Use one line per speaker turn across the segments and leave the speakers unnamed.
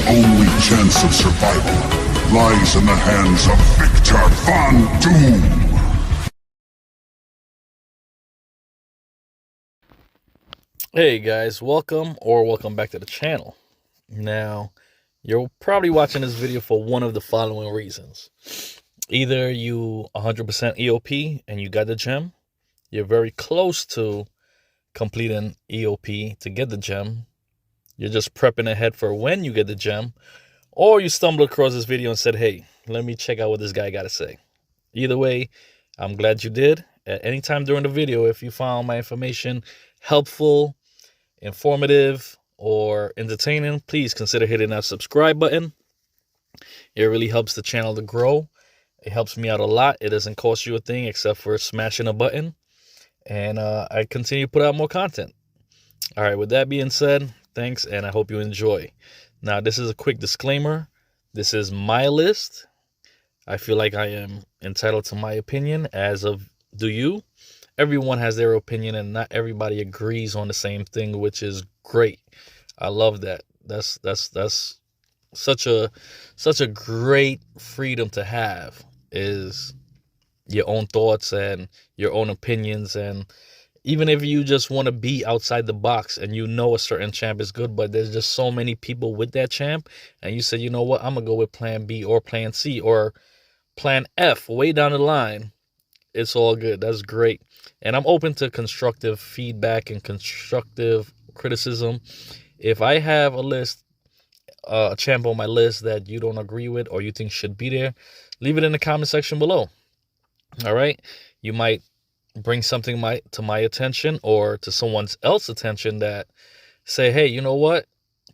only chance of survival lies in the hands of Victor Von Doom.
Hey guys, welcome back to the channel. Now, you're probably watching this video for one of the following reasons. Either you 100% EOP and you got the gem, you're very close to completing EOP to get the gem, you're just prepping ahead for when you get the gem, or you stumbled across this video and said, hey, let me check out what this guy got to say. Either way, I'm glad you did. At any time during the video, if you found my information helpful, informative, or entertaining, please consider hitting that subscribe button. It really helps the channel to grow. It helps me out a lot. It doesn't cost you a thing except for smashing a button. And I continue to put out more content. All right, with that being said, thanks, and I hope you enjoy. Now, this is a quick disclaimer. This is my list. I feel like I am entitled to my opinion, as of do you. Everyone has their opinion, and not everybody agrees on the same thing, which is great. I love that. That's such a great freedom to have, is your own thoughts and your own opinions. And even if you just want to be outside the box and you know a certain champ is good, but there's just so many people with that champ, and you say, you know what, I'm gonna go with plan B or plan C or plan F way down the line, it's all good. That's great. And I'm open to constructive feedback and constructive criticism. If I have a list, a champ on my list that you don't agree with or you think should be there, leave it in the comment section below. All right. You might bring something to my attention or to someone else's attention that say, hey, you know what?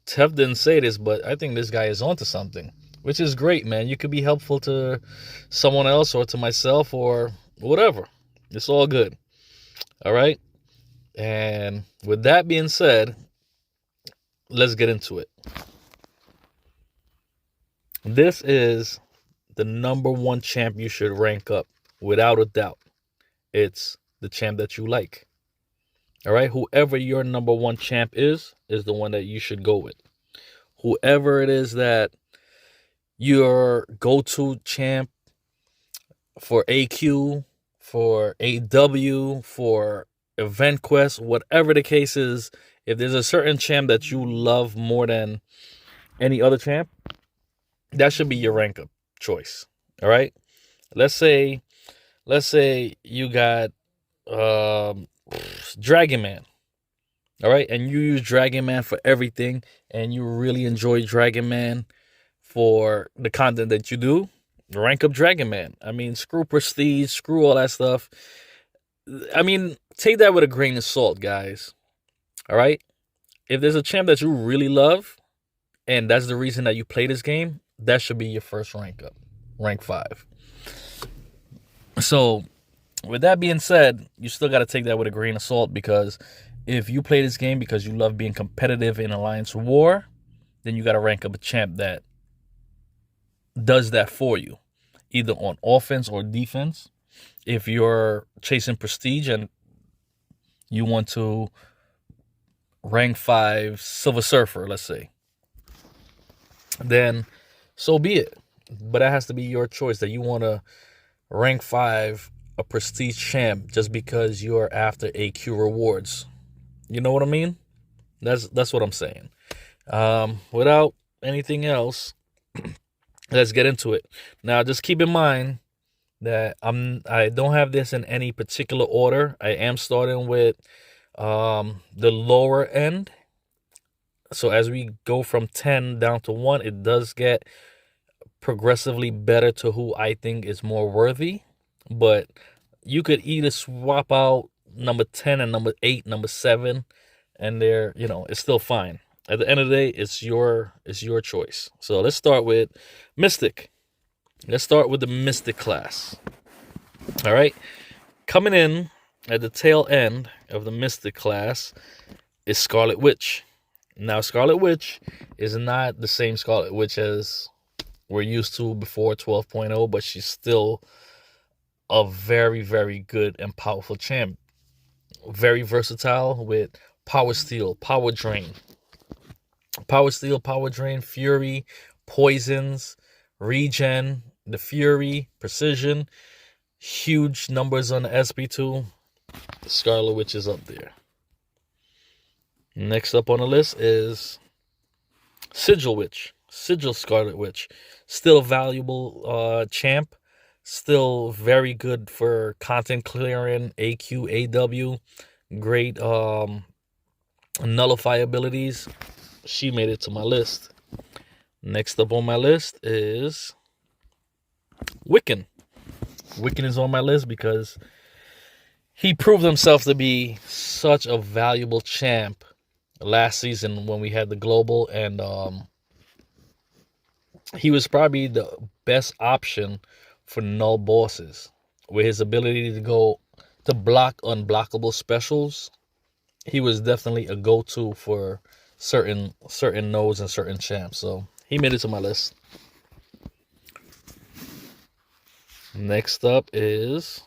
Tev didn't say this, but I think this guy is onto something, which is great, man. You could be helpful to someone else or to myself or whatever. It's all good. All right. And with that being said, let's get into it. This is the number one champ you should rank up without a doubt. It's the champ that you like. All right. Whoever your number one champ is the one that you should go with. Whoever it is that your go-to champ for AQ, for AW, for Event Quest, whatever the case is, if there's a certain champ that you love more than any other champ, that should be your rank up choice. All right. Let's say you got Dragon Man. All right. And you use Dragon Man for everything, and you really enjoy Dragon Man for the content that you do. Rank up Dragon Man. I mean, screw prestige, screw all that stuff. I mean, take that with a grain of salt, guys. All right? If there's a champ that you really love, and that's the reason that you play this game, that should be your first rank up. Rank 5. So, with that being said, you still got to take that with a grain of salt, because if you play this game because you love being competitive in Alliance War, then you got to rank up a champ that does that for you, either on offense or defense. If you're chasing prestige and you want to rank 5 Silver Surfer, let's say, then so be it. But that has to be your choice, that you want to rank 5 a prestige champ just because you're after AQ rewards. You know what I mean? That's what I'm saying. Without anything else, let's get into it. Now, just keep in mind that I don't have this in any particular order. I am starting with the lower end. So as we go from 10 down to 1, it does get progressively better to who I think is more worthy. But you could either swap out number 10 and number 8, number 7, and they're, it's still fine. At the end of the day, it's your choice. So let's start with Mystic. Let's start with the Mystic class. All right. Coming in at the tail end of the Mystic class is Scarlet Witch. Now, Scarlet Witch is not the same Scarlet Witch as we're used to before 12.0, but she's still a very, very good and powerful champ. Very versatile with Power Steal, Power Drain. Power Steel, Power Drain, Fury, Poisons, Regen, the Fury, Precision. Huge numbers on the SP2. The Scarlet Witch is up there. Next up on the list is Sigil Witch. Sigil Scarlet Witch. Still a valuable champ. Still very good for content clearing, AQ, AW. Great nullify abilities. She made it to my list. Next up on my list is Wiccan. Wiccan is on my list because he proved himself to be such a valuable champ last season when we had the global, and he was probably the best option for null bosses with his ability to go to block unblockable specials. He was definitely a go-to for certain nodes and certain champs, so he made it to my list. Next up is,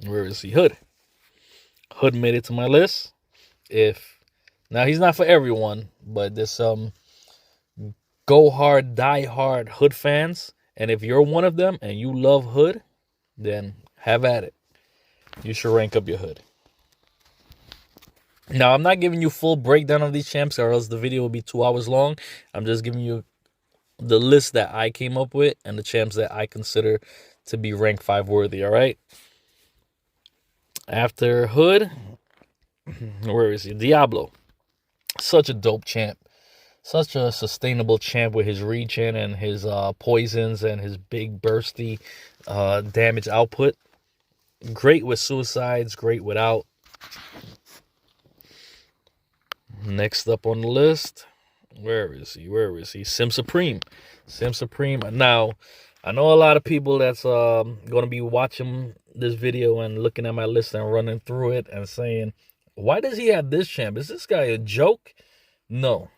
where is he? Hood. Hood made it to my list. Now he's not for everyone, but there's some go hard, die hard Hood fans, and if you're one of them and you love Hood, then have at it. You should rank up your Hood. Now, I'm not giving you full breakdown of these champs, or else the video will be 2 hours long. I'm just giving you the list that I came up with and the champs that I consider to be rank 5 worthy, all right? After Hood, where is he? Diablo. Such a dope champ. Such a sustainable champ with his regen and his poisons and his big bursty damage output. Great with suicides, great without. Next up on the list, where is he? Sim Supreme. Now, I know a lot of people that's going to be watching this video and looking at my list and running through it and saying, why does he have this champ? Is this guy a joke? No.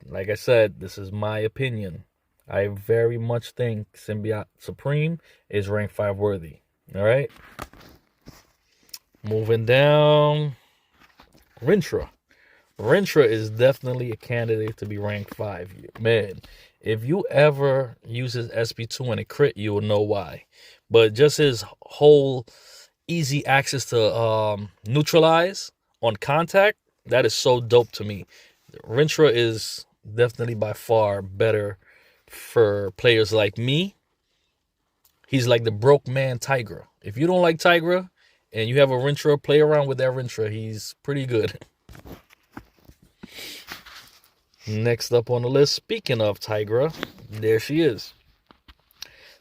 Like I said, this is my opinion. I very much think Symbiote Supreme is rank 5 worthy. All right. Moving down, Rintra. Rintra is definitely a candidate to be ranked 5. Man, if you ever use his SP2 and a crit, you will know why. But just his whole easy access to neutralize on contact, that is so dope to me. Rintra is definitely by far better for players like me. He's like the broke man Tigra. If you don't like Tigra and you have a Rintra, play around with that Rintra. He's pretty good. Next up on the list, speaking of Tigra, there she is.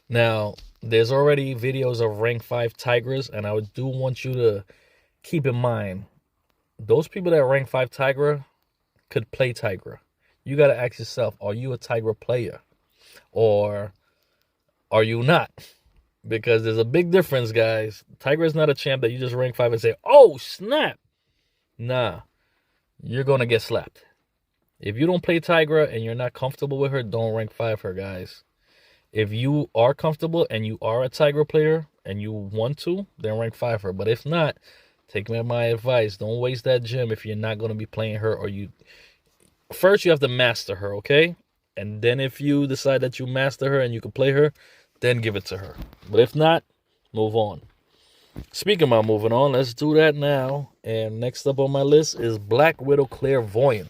Now, there's already videos of rank 5 Tigras, and I do want you to keep in mind, those people that rank 5 Tigra could play Tigra. You got to ask yourself, are you a Tigra player? Or are you not? Because there's a big difference, guys. Tigra is not a champ that you just rank 5 and say, oh, snap. Nah, you're going to get slapped. If you don't play Tigra and you're not comfortable with her, don't rank 5 her, guys. If you are comfortable and you are a Tigra player and you want to, then rank 5 her. But if not, take my advice. Don't waste that gem if you're not going to be playing her. First, you have to master her, okay? And then if you decide that you master her and you can play her, then give it to her. But if not, move on. Speaking about moving on, let's do that now. And next up on my list is Black Widow Clairvoyant.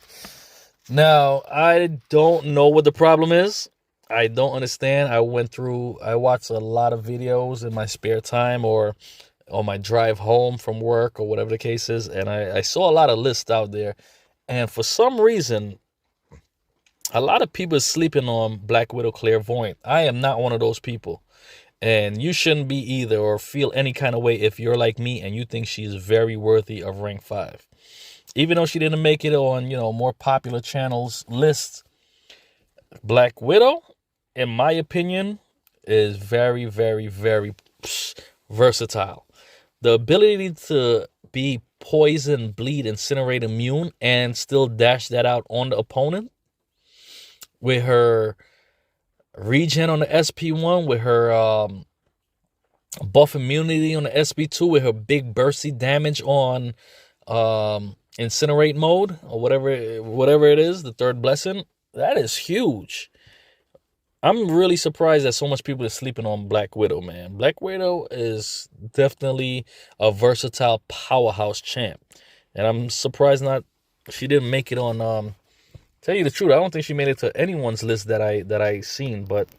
Now, I don't know what the problem is. I don't understand. I watched a lot of videos in my spare time or on my drive home from work or whatever the case is, and I saw a lot of lists out there. And for some reason, a lot of people are sleeping on Black Widow Clairvoyant. I am not one of those people. And you shouldn't be either, or feel any kind of way if you're like me and you think she's very worthy of rank 5. Even though she didn't make it on, more popular channels lists, Black Widow, in my opinion, is very, very, very versatile. The ability to be poison, bleed, incinerate, immune, and still dash that out on the opponent with her regen on the SP1, with her buff immunity on the SP2, with her big bursty damage on incinerate mode or whatever it is, the third blessing. That is huge. I'm really surprised that so much people are sleeping on Black Widow, man. Black Widow is definitely a versatile powerhouse champ. And I'm surprised she didn't make it on tell you the truth, I don't think she made it to anyone's list that I seen, but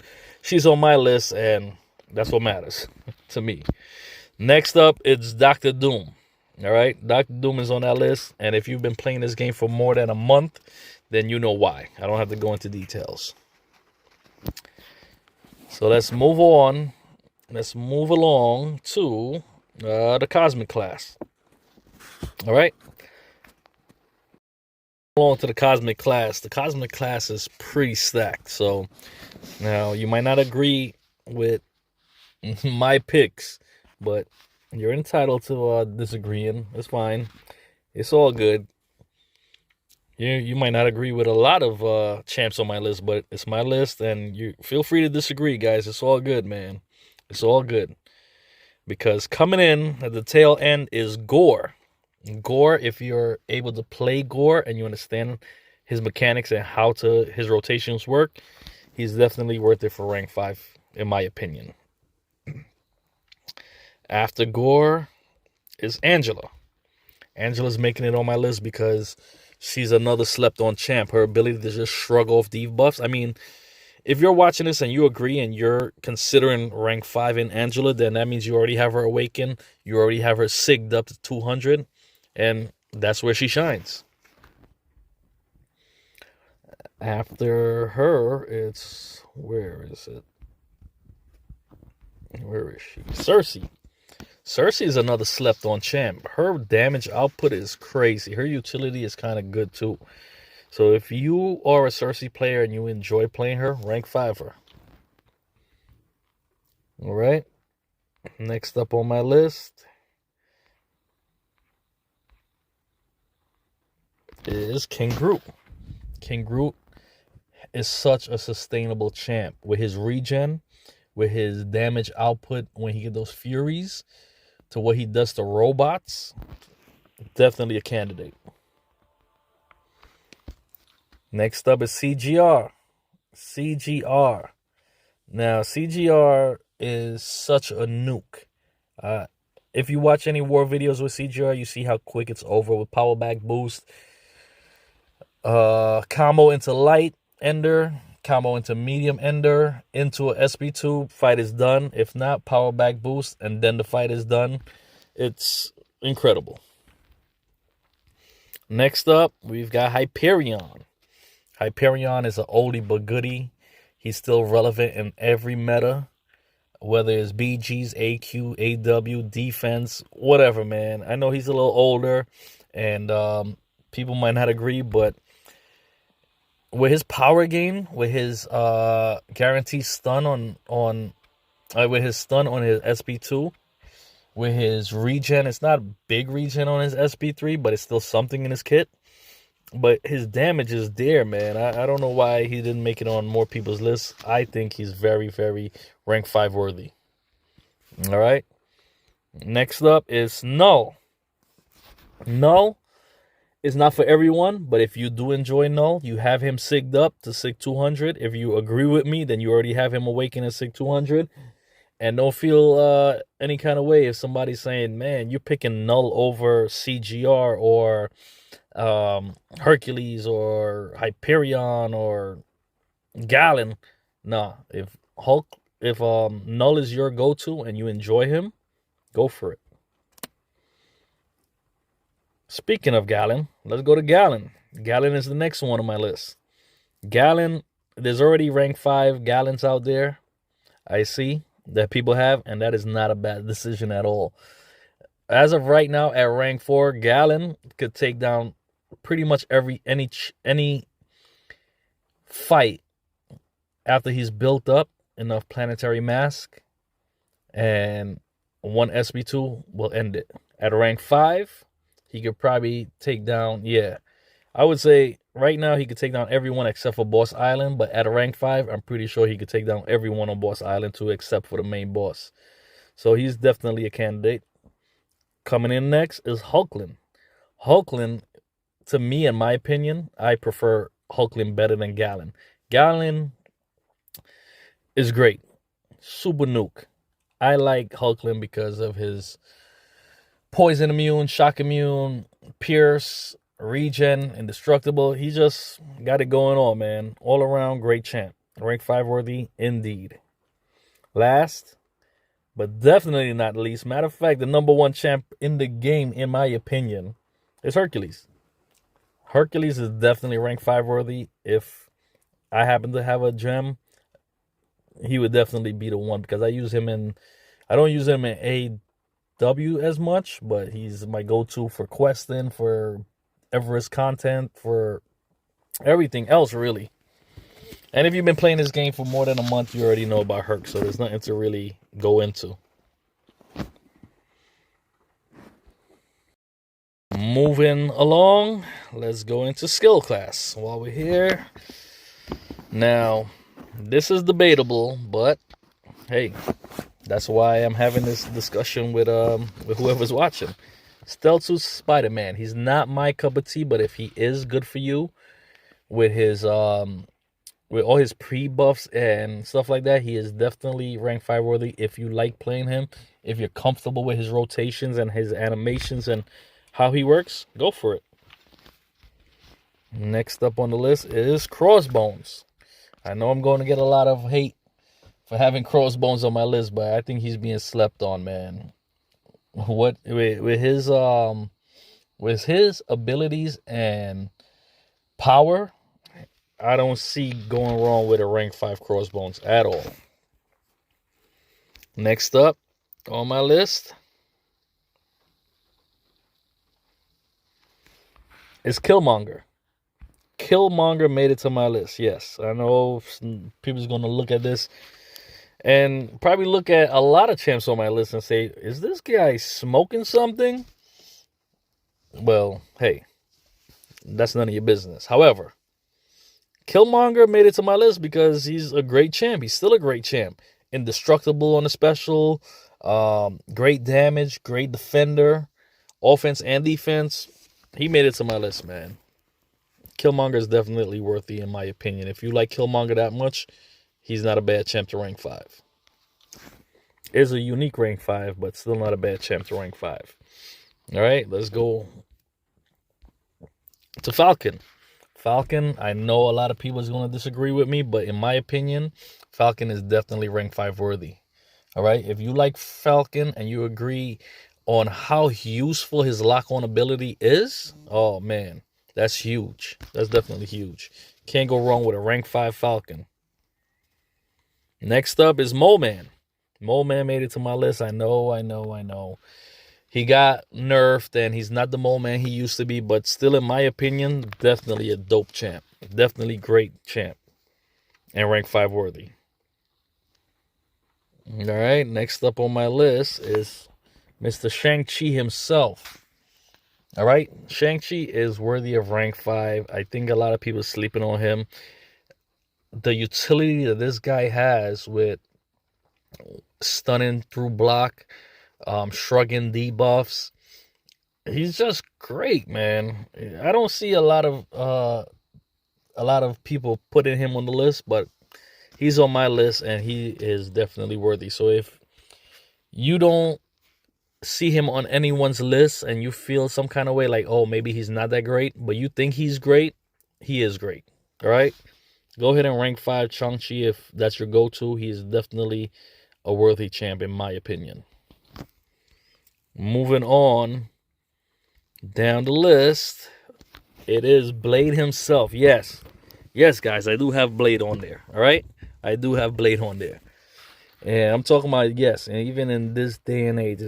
she's on my list and that's what matters to me. Next up, it's Dr. Doom. All right, Dr. Doom is on that list, and if you've been playing this game for more than a month, then you know why. I don't have to go into details. So let's move on. Let's move along to the Cosmic class. All right. Along to the Cosmic class. The Cosmic class is pretty stacked. So now you might not agree with my picks, but you're entitled to disagreeing. It's fine. It's all good. You might not agree with a lot of champs on my list, but it's my list, and you feel free to disagree, guys. It's all good, man. It's all good. Because coming in at the tail end is Gore. Gore, if you're able to play Gore and you understand his mechanics and how his rotations work, he's definitely worth it for rank 5, in my opinion. After Gore is Angela. Angela's making it on my list because she's another slept-on champ. Her ability to just shrug off debuffs. I mean, if you're watching this and you agree and you're considering rank 5 in Angela, then that means you already have her awakened. You already have her sigged up to 200. And that's where she shines. After her, it's... Where is it? Where is she? Cersei. Cersei is another slept-on champ. Her damage output is crazy. Her utility is kind of good, too. So if you are a Cersei player and you enjoy playing her, rank 5 her. All right. Next up on my list is King Groot. King Groot is such a sustainable champ with his regen, with his damage output when he gets those furies, to what he does to robots. Definitely a candidate. Next up is CGR. CGR. Now, CGR is such a nuke. If you watch any war videos with CGR, you see how quick it's over with power back boost. Combo into light ender, combo into medium ender, into a SP2, fight is done. If not, power back boost, and then the fight is done. It's incredible. Next up, we've got Hyperion. Hyperion is an oldie but goodie. He's still relevant in every meta, whether it's BGs, AQ, AW, defense, whatever, man. I know he's a little older, and people might not agree, but with his power gain, with his guaranteed stun with his stun on his SP2, with his regen, it's not big regen on his SP3, but it's still something in his kit. But his damage is there, man. I don't know why he didn't make it on more people's lists. I think he's very, very rank 5 worthy. All right. Next up is Null. Null is not for everyone, but if you do enjoy Null, you have him sigged up to sig 200. If you agree with me, then you already have him awakened at sig 200. And don't feel any kind of way if somebody's saying, man, you're picking Null over CGR or Hercules or Hyperion or Galen. Nah, if Null is your go-to and you enjoy him, go for it. Speaking of Galen, let's go to Galen. Galen is the next one on my list. Galen, there's already rank 5 Galens out there, I see, that people have, and that is not a bad decision at all. As of right now, at rank 4, Galen could take down pretty much any fight after he's built up enough planetary mask, and one SP2 will end it. At rank 5, he could probably take down, I would say right now he could take down everyone except for Boss Island, but at a rank 5, I'm pretty sure he could take down everyone on Boss Island too, except for the main boss. So he's definitely a candidate. Coming in next is Hulkling. Hulkling to me, in my opinion, I prefer Hulkling better than Gallon. Gallon is great. Super nuke. I like Hulkling because of his poison immune, shock immune, pierce, regen, indestructible. He just got it going on, man. All around great champ. Rank 5 worthy indeed. Last, but definitely not least. Matter of fact, the number one champ in the game, in my opinion, is Hercules. Hercules is definitely rank 5 worthy. If I happen to have a gem, he would definitely be the one, because I don't use him in AW as much, but he's my go-to for questing, for Everest content, for everything else, really. And if you've been playing this game for more than a month, you already know about Herc, so there's nothing to really go into. Moving along, let's go into skill class while we're here. Now, this is debatable, but hey, that's why I'm having this discussion with whoever's watching. Stealth Spider-Man, he's not my cup of tea, but if he is good for you with his with all his pre-buffs and stuff like that, he is definitely rank 5 worthy. If you like playing him, if you're comfortable with his rotations and his animations and how he works, go for it. Next up on the list is Crossbones. I know I'm going to get a lot of hate for having Crossbones on my list, but I think he's being slept on, man. What with his abilities and power, I don't see going wrong with a rank 5 Crossbones at all. Next up on my list is Killmonger. Killmonger made it to my list. Yes, I know people's going to look at this and probably look at a lot of champs on my list and say, is this guy smoking something? Well, hey, that's none of your business. However, Killmonger made it to my list because he's a great champ. He's still a great champ. Indestructible on the special. Great damage. Great defender. Offense and defense. He made it to my list, man. Killmonger is definitely worthy, in my opinion. If you like Killmonger that much, he's not a bad champ to rank 5. Is a unique rank 5, but still not a bad champ to rank 5. All right, let's go to Falcon. Falcon, I know a lot of people is going to disagree with me, but in my opinion, Falcon is definitely rank 5 worthy. All right, if you like Falcon and you agree on how useful his lock-on ability is, oh man, that's huge. That's definitely huge. Can't go wrong with a rank 5 Falcon. Next up is Mole Man. Mole Man made it to my list. I know. He got nerfed and he's not the Mole Man he used to be, but still, in my opinion, definitely a dope champ. Definitely great champ. And rank 5 worthy. All right, next up on my list is Mr. Shang-Chi himself. All right, Shang-Chi is worthy of rank 5. I think a lot of people are sleeping on him. The utility that this guy has with stunning through block, shrugging debuffs, he's just great, man. I don't see a lot of people putting him on the list, but he's on my list and he is definitely worthy. So if you don't see him on anyone's list and you feel some kind of way like, oh, maybe he's not that great, but you think he's great, he is great. All right, go ahead and rank 5 Shang-Chi if that's your go-to. He's definitely a worthy champ, in my opinion. Moving on down the list, it is Blade himself. Yes, guys, I do have Blade on there. All right, I do have Blade on there. And I'm talking about, yes, and even in this day and age,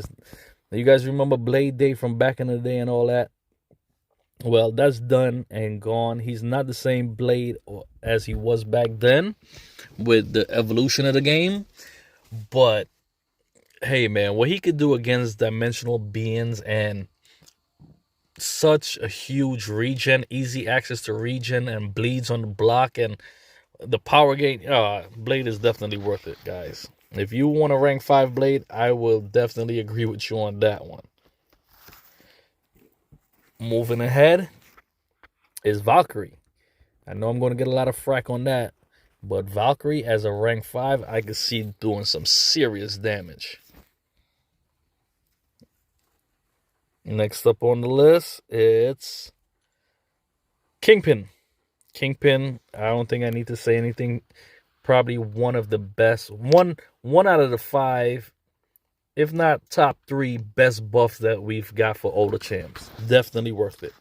you guys remember Blade Day from back in the day and all that? Well, that's done and gone. He's not the same Blade as he was back then with the evolution of the game. But, hey, man, what he could do against dimensional beings and such a huge regen, easy access to regen and bleeds on the block and the power gain, Blade is definitely worth it, guys. If you want a rank 5 Blade, I will definitely agree with you on that one. Moving ahead, is Valkyrie. I know I'm going to get a lot of frack on that, but Valkyrie as a rank 5, I could see doing some serious damage. Next up on the list, it's Kingpin. Kingpin, I don't think I need to say anything. Probably one of the best, one out of the 5, if not top 3 best buffs that we've got for older champs. Definitely worth it.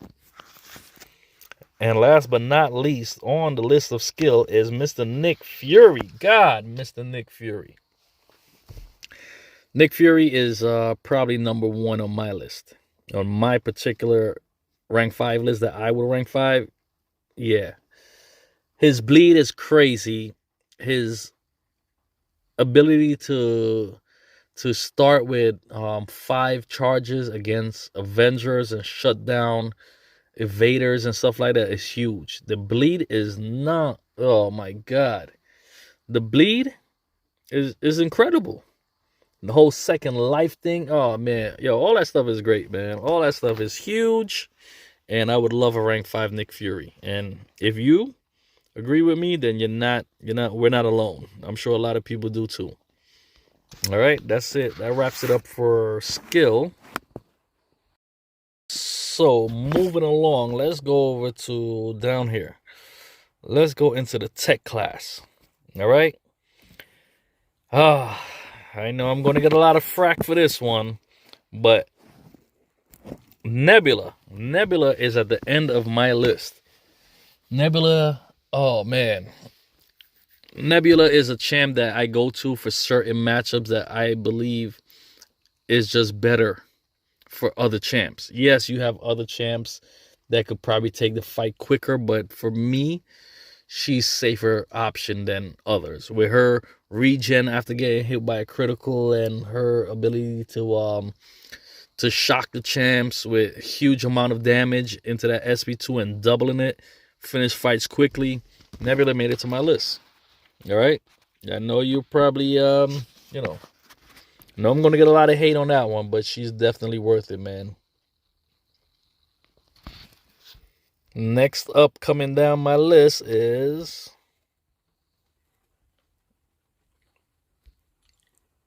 And last but not least on the list of skill is Mr. Nick Fury. God, Mr. Nick Fury. Nick Fury is probably number 1 on my list. On my particular rank 5 list that I would rank 5, yeah. His bleed is crazy. His ability to start with 5 charges against Avengers and shut down evaders and stuff like that is huge. The bleed is not, oh my god. The bleed is incredible. The whole second life thing, oh man, yo, all that stuff is great, man. All that stuff is huge, and I would love a rank 5 Nick Fury. And if you agree with me, then we're not alone. I'm sure a lot of people do too. All right, that's it. That wraps it up for skill. So moving along, let's go over to down here. Let's go into the tech class. All right. I know I'm going to get a lot of frack for this one, but Nebula is at the end of my list. Nebula, oh man. Nebula is a champ that I go to for certain matchups that I believe is just better for other champs. Yes, you have other champs that could probably take the fight quicker, but for me, she's safer option than others. With her regen after getting hit by a critical and her ability to shock the champs with huge amount of damage into that SP2 and doubling it, finish fights quickly, Nebula made it to my list. All right, I know you probably I know I'm gonna get a lot of hate on that one, but she's definitely worth it, man. Next up, coming down my list is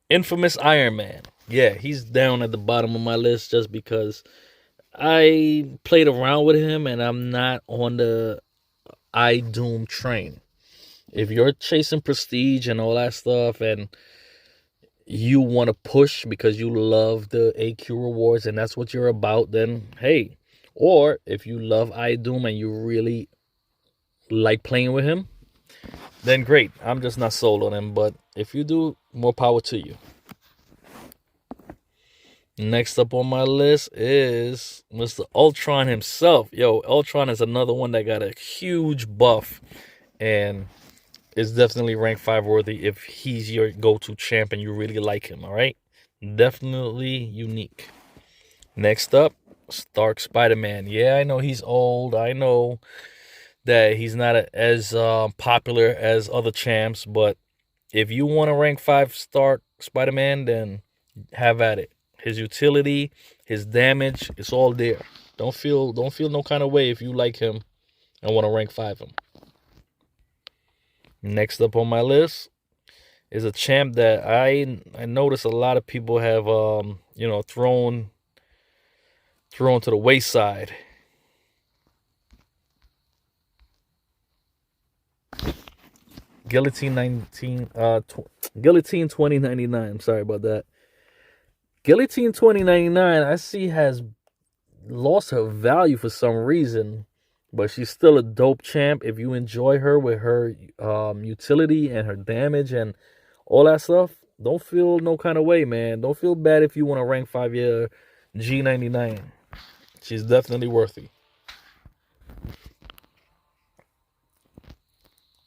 Infamous Iron Man. Yeah, he's down at the bottom of my list just because I played around with him and I'm not on the iDoom train. If you're chasing prestige and all that stuff and you want to push because you love the AQ rewards and that's what you're about, then hey. Or if you love iDoom and you really like playing with him, then great. I'm just not sold on him, but if you do, more power to you. Next up on my list is Mr. Ultron himself. Yo, Ultron is another one that got a huge buff and is definitely rank 5 worthy if he's your go-to champ and you really like him, all right? Definitely unique. Next up, Stark Spider-Man. Yeah, I know he's old. I know that he's not as popular as other champs, but if you want to rank 5 Stark Spider-Man, then have at it. His utility, his damage, it's all there. Don't feel no kind of way if you like him and want to rank 5 him. Next up on my list is a champ that I notice a lot of people have thrown to the wayside. Guillotine 2099. Sorry about that. Guillotine 2099, I see has lost her value for some reason, but she's still a dope champ. If you enjoy her with her utility and her damage and all that stuff, don't feel no kind of way, man. Don't feel bad if you want to rank 5 your G99. She's definitely worthy.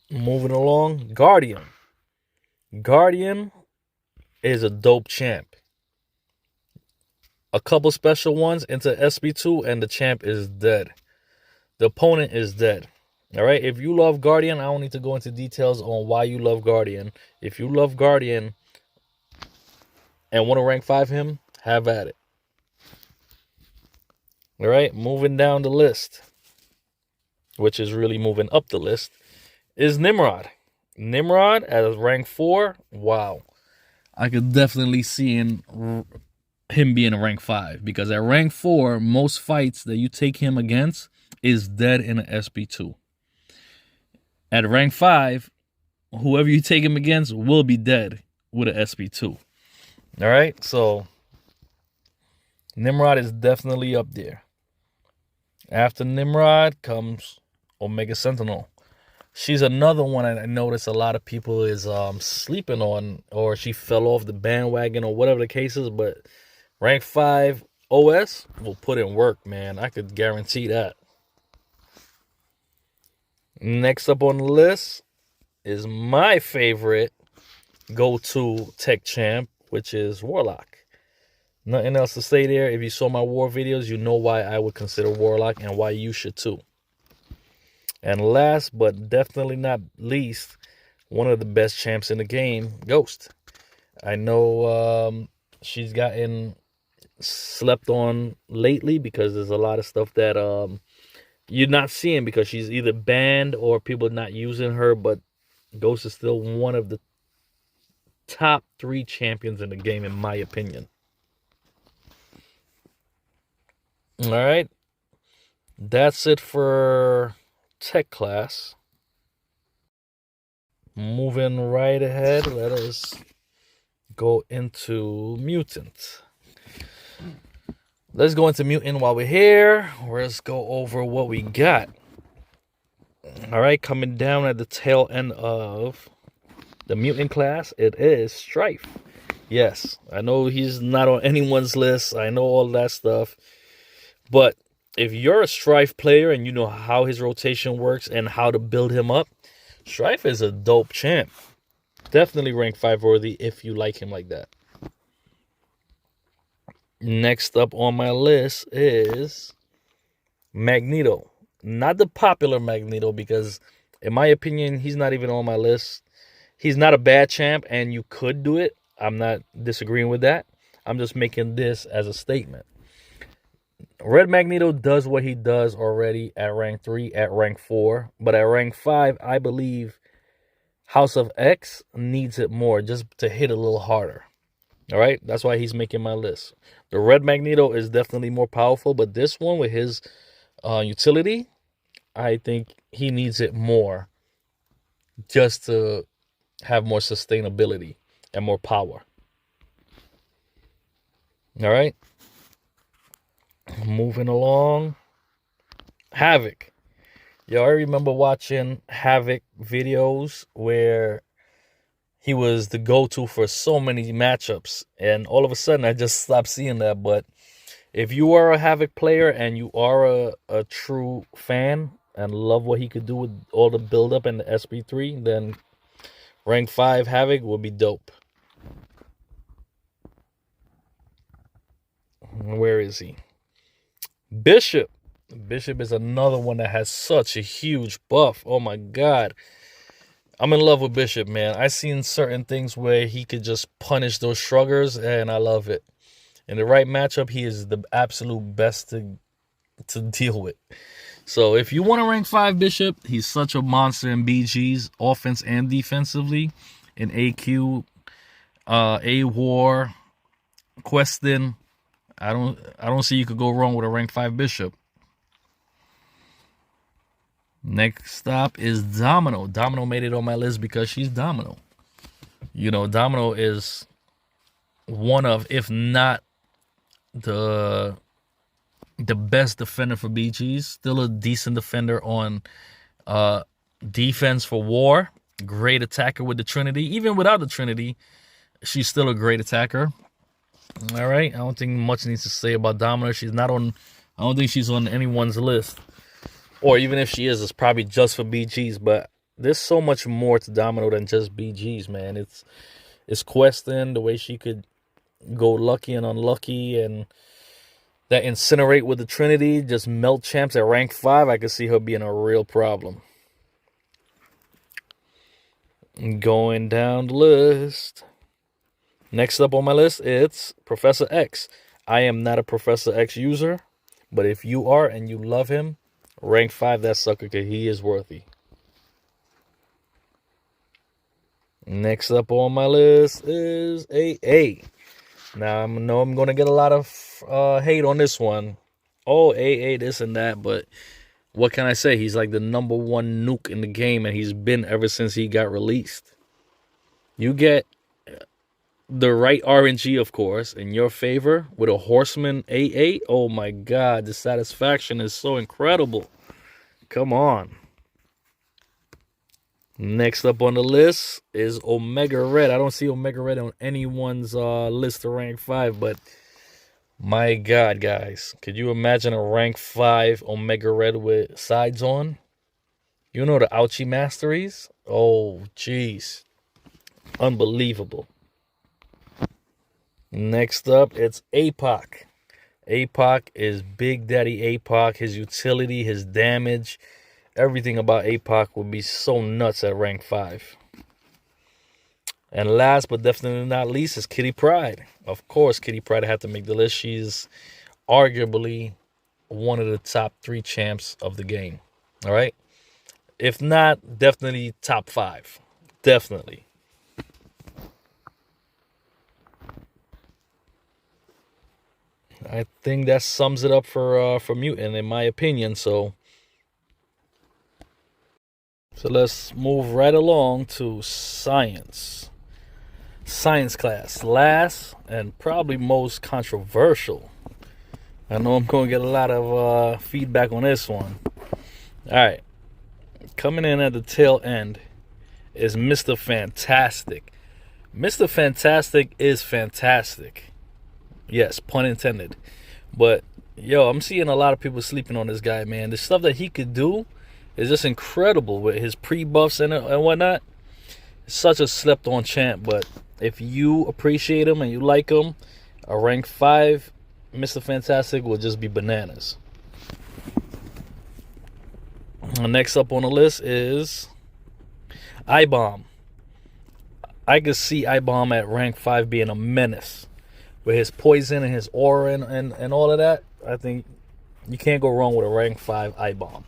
Moving along, Guardian. Guardian is a dope champ. A couple special ones into SP2 and the champ is dead. The opponent is dead. All right. If you love Guardian, I don't need to go into details on why you love Guardian. If you love Guardian and want to rank 5 him, have at it. All right. Moving down the list. which is really moving up the list, is Nimrod. Nimrod at rank 4, wow. I could definitely see him being a rank 5, because at rank 4, most fights that you take him against is dead in an SB2. At rank 5, whoever you take him against will be dead with an SB2. All right, so Nimrod is definitely up there. After Nimrod comes Omega Sentinel. She's another one I notice a lot of people is sleeping on, or she fell off the bandwagon, or whatever the case is. But rank 5 OS will put in work, man. I could guarantee that. Next up on the list is my favorite go-to tech champ, which is Warlock. Nothing else to say there. If you saw my war videos, you know why I would consider Warlock and why you should too. And last but definitely not least, one of the best champs in the game, Ghost. I know she's gotten slept on lately because there's a lot of stuff that you're not seeing because she's either banned or people not using her, but Ghost is still one of the top 3 champions in the game, in my opinion. All right. That's it for tech class. Moving right ahead, let us go into mutant. Let's go into mutant while we're here. Let's go over what we got. All right, coming down at the tail end of the mutant class, it is Strife. Yes, I know he's not on anyone's list. I know all that stuff. But if you're a Strife player and you know how his rotation works and how to build him up, Strife is a dope champ. Definitely rank 5 worthy if you like him like that. Next up on my list is Magneto. Not the popular Magneto, because in my opinion, he's not even on my list. He's not a bad champ and you could do it. I'm not disagreeing with that. I'm just making this as a statement. Red Magneto does what he does already at rank 3, at rank 4. But at rank 5, I believe House of X needs it more, just to hit a little harder. All right? That's why he's making my list. The Red Magneto is definitely more powerful, but this one with his utility, I think he needs it more just to have more sustainability and more power. All right? Moving along. Havoc. Yo, I remember watching Havoc videos where he was the go-to for so many matchups, and all of a sudden I just stopped seeing that. But if you are a Havoc player and you are a true fan and love what he could do with all the build-up in the SP3, then rank 5 Havoc will be dope. Where is he? Bishop. Bishop is another one that has such a huge buff. Oh my god. I'm in love with Bishop, man. I've seen certain things where he could just punish those shruggers, and I love it. In the right matchup, he is the absolute best to deal with. So if you want to rank 5 Bishop, he's such a monster in BGs, offense and defensively. In AQ, A-War, Questing, I don't see you could go wrong with a rank 5 Bishop. Next stop is Domino. Domino made it on my list because she's Domino. You know, Domino is one of, if not the best defender for BGs. Still a decent defender on defense for war. Great attacker with the Trinity. Even without the Trinity, she's still a great attacker. All right, I don't think much needs to say about Domino. She's not on, I don't think she's on anyone's list. Or even if she is, it's probably just for BGs. But there's so much more to Domino than just BGs, man. It's questing, the way she could go lucky and unlucky, and that Incinerate with the Trinity, just melt champs at rank 5. I could see her being a real problem. Going down the list. Next up on my list, it's Professor X. I am not a Professor X user, but if you are and you love him, Rank 5 that sucker, because he is worthy. Next up on my list is AA. Now, I know I'm going to get a lot of hate on this one. Oh, AA, this and that, but what can I say? He's like the number one nuke in the game, and he's been ever since he got released. You get the right RNG, of course, in your favor with a Horseman AA. Oh my God, the satisfaction is so incredible. Come on. Next up on the list is Omega Red. I don't see Omega Red on anyone's list of rank 5, but my God, guys, could you imagine a rank 5 Omega Red with sides on? You know the Ouchie Masteries? Oh, jeez. Unbelievable. Next up, it's APOC. APOC is Big Daddy APOC. His utility, his damage, everything about APOC would be so nuts at rank 5. And last but definitely not least is Kitty Pryde. Of course, Kitty Pryde had to make the list. She's arguably one of the top 3 champs of the game. All right? If not, definitely top 5. Definitely. I think that sums it up for Mutant, in my opinion. So let's move right along to science. Science class, last and probably most controversial. I know I'm going to get a lot of feedback on this one. All right, coming in at the tail end is Mr. Fantastic. Mr. Fantastic is fantastic. Yes, pun intended. But, yo, I'm seeing a lot of people sleeping on this guy, man. The stuff that he could do is just incredible with his pre-buffs and whatnot. Such a slept-on champ, but if you appreciate him and you like him, a rank 5 Mr. Fantastic will just be bananas. Next up on the list is I-Bomb. I could see I-Bomb at rank 5 being a menace. With his poison and his aura and all of that, I think you can't go wrong with a rank 5 I-Bomb.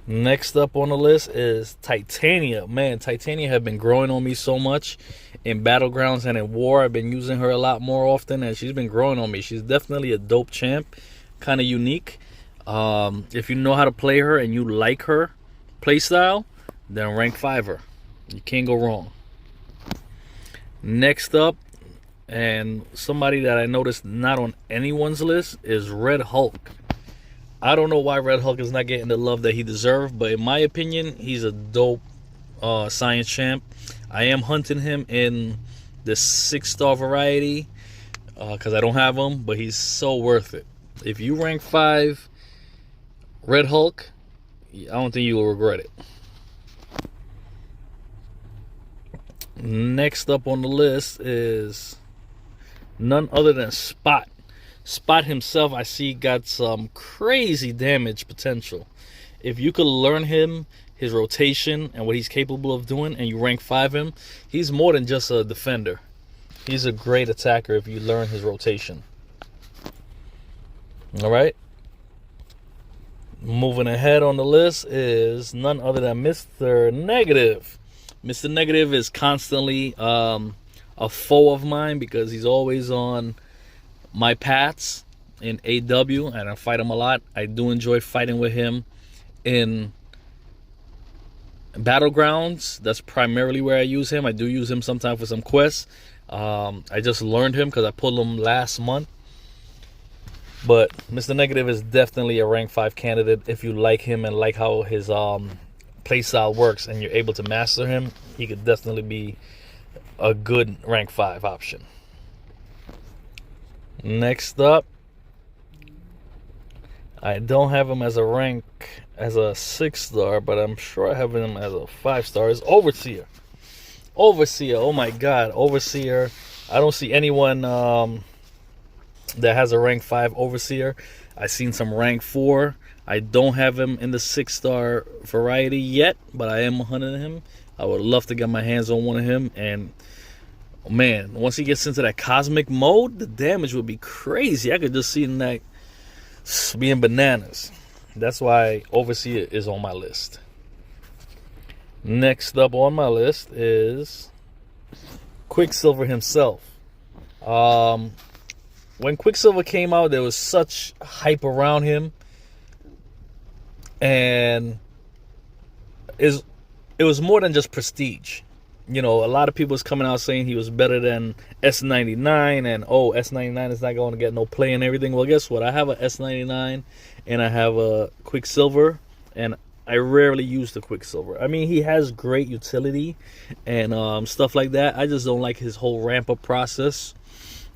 Next up on the list is Titania. Man, Titania have been growing on me so much in Battlegrounds and in War. I've been using her a lot more often, and she's been growing on me. She's definitely a dope champ, kind of unique. If you know how to play her and you like her playstyle, then rank 5 her. You can't go wrong. Next up, and somebody that I noticed not on anyone's list, is Red Hulk. I don't know why Red Hulk is not getting the love that he deserved, but in my opinion, he's a dope science champ. I am hunting him in the 6-star variety because I don't have him, but he's so worth it. If you rank 5 Red Hulk, I don't think you will regret it. Next up on the list is none other than Spot. Spot himself, I see, got some crazy damage potential. If you could learn him, his rotation, and what he's capable of doing, and you rank 5 him, he's more than just a defender. He's a great attacker if you learn his rotation. All right. Moving ahead on the list is none other than Mr. Negative. Mr. Negative is constantly a foe of mine because he's always on my paths in AW, and I fight him a lot. I do enjoy fighting with him in Battlegrounds. That's primarily where I use him. I do use him sometimes for some quests. I just learned him because I pulled him last month. But Mr. Negative is definitely a rank 5 candidate if you like him and like how his playstyle works and you're able to master him. He could definitely be a good rank 5 option. Next up, I don't have him as a 6-star, but I'm sure I have him as a 5-star. Is Overseer. Overseer, oh my God, Overseer. I don't see anyone that has a rank 5 Overseer. I've seen some rank 4. I don't have him in the 6-star variety yet, but I am hunting him. I would love to get my hands on one of him. And man, once he gets into that cosmic mode, the damage would be crazy. I could just see in that being bananas. That's why Overseer is on my list. Next up on my list is Quicksilver himself. When Quicksilver came out, there was such hype around him, and it was more than just prestige. You know, a lot of people was coming out saying he was better than S99, and S99 is not going to get no play and everything. Well, guess what? I have a S99 and I have a Quicksilver, and I rarely use the Quicksilver. I mean, he has great utility and stuff like that. I just don't like his whole ramp up process.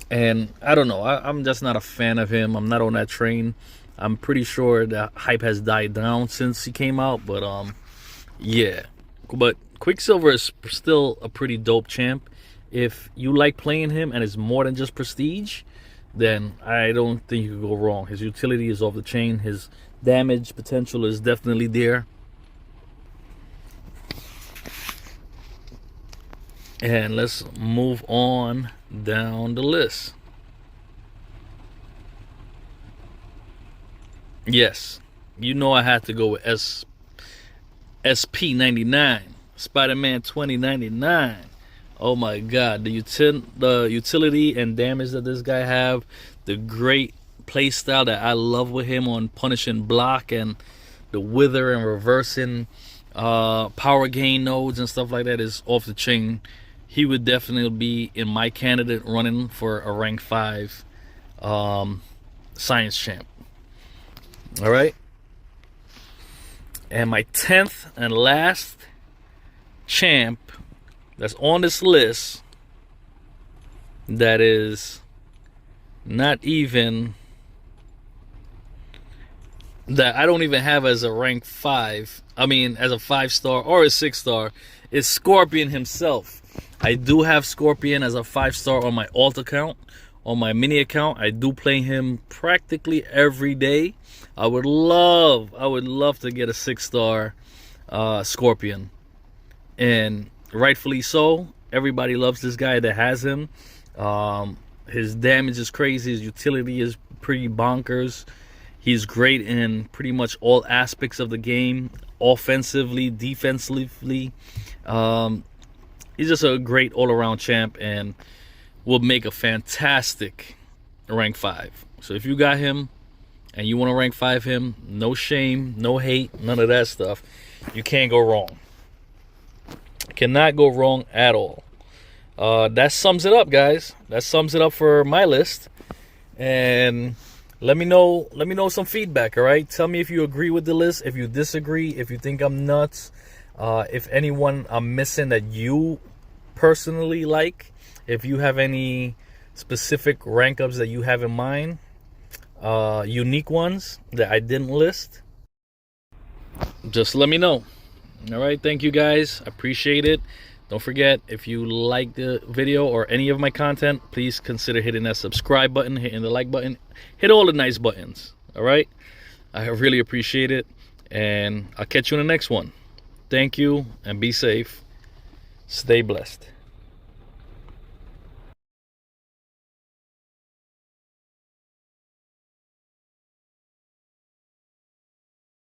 And I don't know. I'm just not a fan of him. I'm not on that train. I'm pretty sure the hype has died down since he came out. But yeah. But Quicksilver is still a pretty dope champ. If you like playing him and it's more than just prestige, then I don't think you can go wrong. His utility is off the chain. His damage potential is definitely there. And let's move on down the list. Yes, you know I had to go with SP99, Spider-Man 2099. Oh my God, the utility and damage that this guy have, the great play style that I love with him on punishing block and the wither and reversing power gain nodes and stuff like that is off the chain. He would definitely be in my candidate running for a rank 5 science champ. All right. And my 10th and last champ that's on this list that is not even, that I don't even have as a rank 5, I mean as a 5-star or a 6-star, is Scorpion himself. I do have Scorpion as a 5-star on my alt account. On my mini account, I do play him practically every day. I would love to get a 6-star Scorpion, and rightfully so. Everybody loves this guy that has him. His damage is crazy. His utility is pretty bonkers. He's great in pretty much all aspects of the game, offensively, defensively. He's just a great all-around champ and will make a fantastic rank 5. So if you got him and you want to rank 5 him, no shame, no hate, none of that stuff. You can't go wrong. Cannot go wrong at all. That sums it up, guys. That sums it up for my list. And let me know some feedback, all right? Tell me if you agree with the list, if you disagree, if you think I'm nuts, if anyone I'm missing that you personally like, if you have any specific rank ups that you have in mind, unique ones that I didn't list, just let me know. All right, thank you guys, appreciate it. Don't forget, if you like the video or any of my content, please consider hitting that subscribe button, hitting the like button, hit all the nice buttons. All right, I really appreciate it, and I'll catch you in the next one. Thank you, and be safe. Stay blessed.